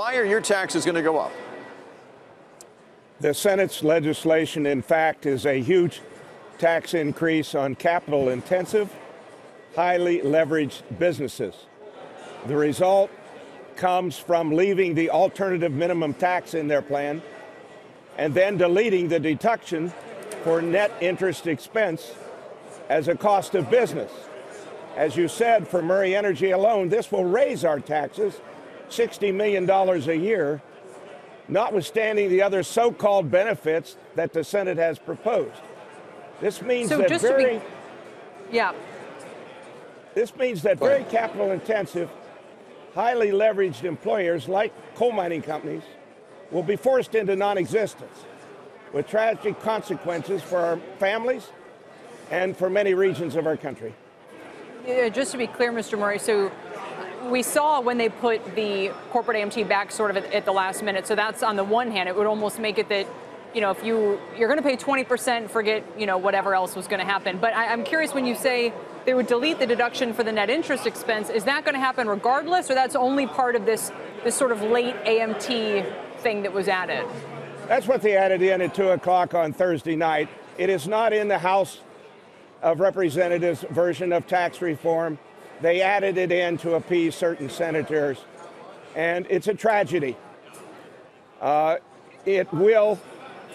why are your taxes going to go up? The Senate's legislation, in fact, is a huge tax increase on capital-intensive, highly leveraged businesses. The result comes from leaving the alternative minimum tax in their plan and then deleting the deduction for net interest expense as a cost of business. As you said, for Murray Energy alone, this will raise our taxes $60 million a year, notwithstanding the other so-called benefits that the Senate has proposed. This means that This means that very capital-intensive, highly leveraged employers like coal mining companies will be forced into non-existence, with tragic consequences for our families and for many regions of our country. Just to be clear, Mr. Murray, so we saw when they put the corporate AMT back sort of at the last minute. So that's on the one hand, it would almost make it that, you know, if you're going to pay 20%, forget, you know, whatever else was going to happen. But I'm curious, when you say they would delete the deduction for the net interest expense, is that going to happen regardless, or that's only part of this sort of late AMT thing that was added? That's what they added in at 2 o'clock on Thursday night. It is not in the House of Representatives version of tax reform. They added it in to appease certain senators, and it's a tragedy. It will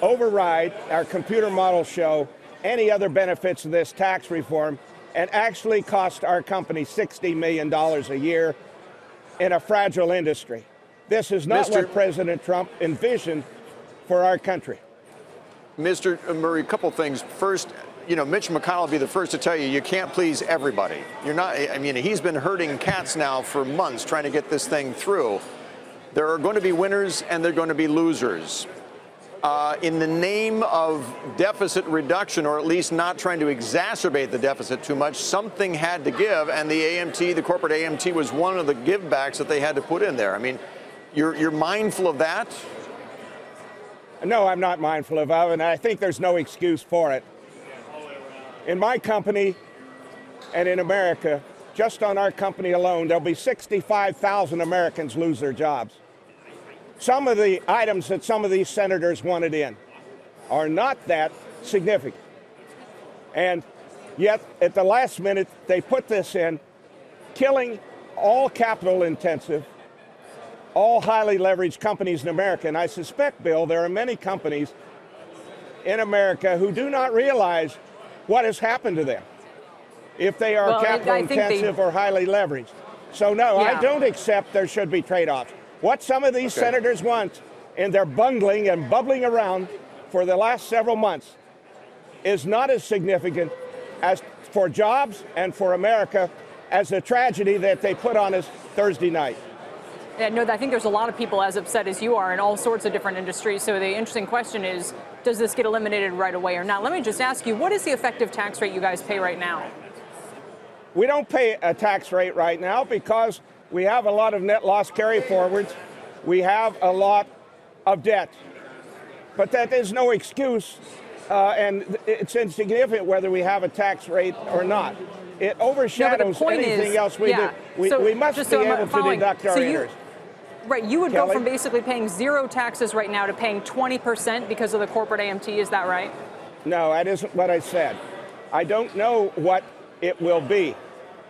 override, our computer models show, any other benefits of this tax reform and actually cost our company $60 million a year in a fragile industry. This is not what President Trump envisioned for our country. Mr. Murray, a couple things. First, you know, Mitch McConnell will be the first to tell you can't please everybody. You're not, I mean, he's been herding cats now for months trying to get this thing through. There are going to be winners and there are going to be losers. In the name of deficit reduction, or at least not trying to exacerbate the deficit too much, something had to give, and the AMT, the corporate AMT, was one of the givebacks that they had to put in there. I mean, you're mindful of that? No, I'm not mindful of it, and I think there's no excuse for it. In my company and in America, just on our company alone, there'll be 65,000 Americans lose their jobs. Some of the items that some of these senators wanted in are not that significant. And yet, at the last minute, they put this in, killing all capital-intensive, all highly leveraged companies in America. And I suspect, Bill, there are many companies in America who do not realize what has happened to them if they are capital-intensive or highly leveraged. So, no, I don't accept there should be trade-offs. What some of these senators want, and they're bungling and bubbling around for the last several months, is not as significant as for jobs and for America as the tragedy that they put on us Thursday night. Yeah, no, I think there's a lot of people as upset as you are in all sorts of different industries. So the interesting question is, does this get eliminated right away or not? Let me just ask you, what is the effective tax rate you guys pay right now? We don't pay a tax rate right now because we have a lot of net loss carry-forwards. We have a lot of debt. But that is no excuse, and it's insignificant whether we have a tax rate or not. It overshadows anything else we do. We must be able to deduct our interest. Right, you would go from basically paying zero taxes right now to paying 20% because of the corporate AMT, is that right? No, that isn't what I said. I don't know what it will be.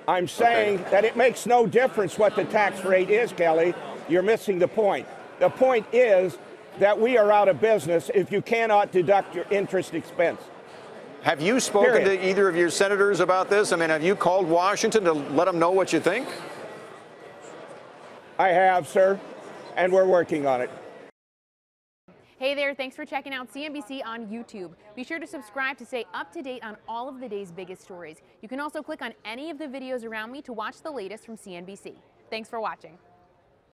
I'm saying that it makes no difference what the tax rate is, Kelly. You're missing the point. The point is that we are out of business if you cannot deduct your interest expense. Have you spoken to either of your senators about this? I mean, have you called Washington to let them know what you think? I have, sir, and we're working on it. Hey there, thanks for checking out CNBC on YouTube. Be sure to subscribe to stay up to date on all of the day's biggest stories. You can also click on any of the videos around me to watch the latest from CNBC. Thanks for watching.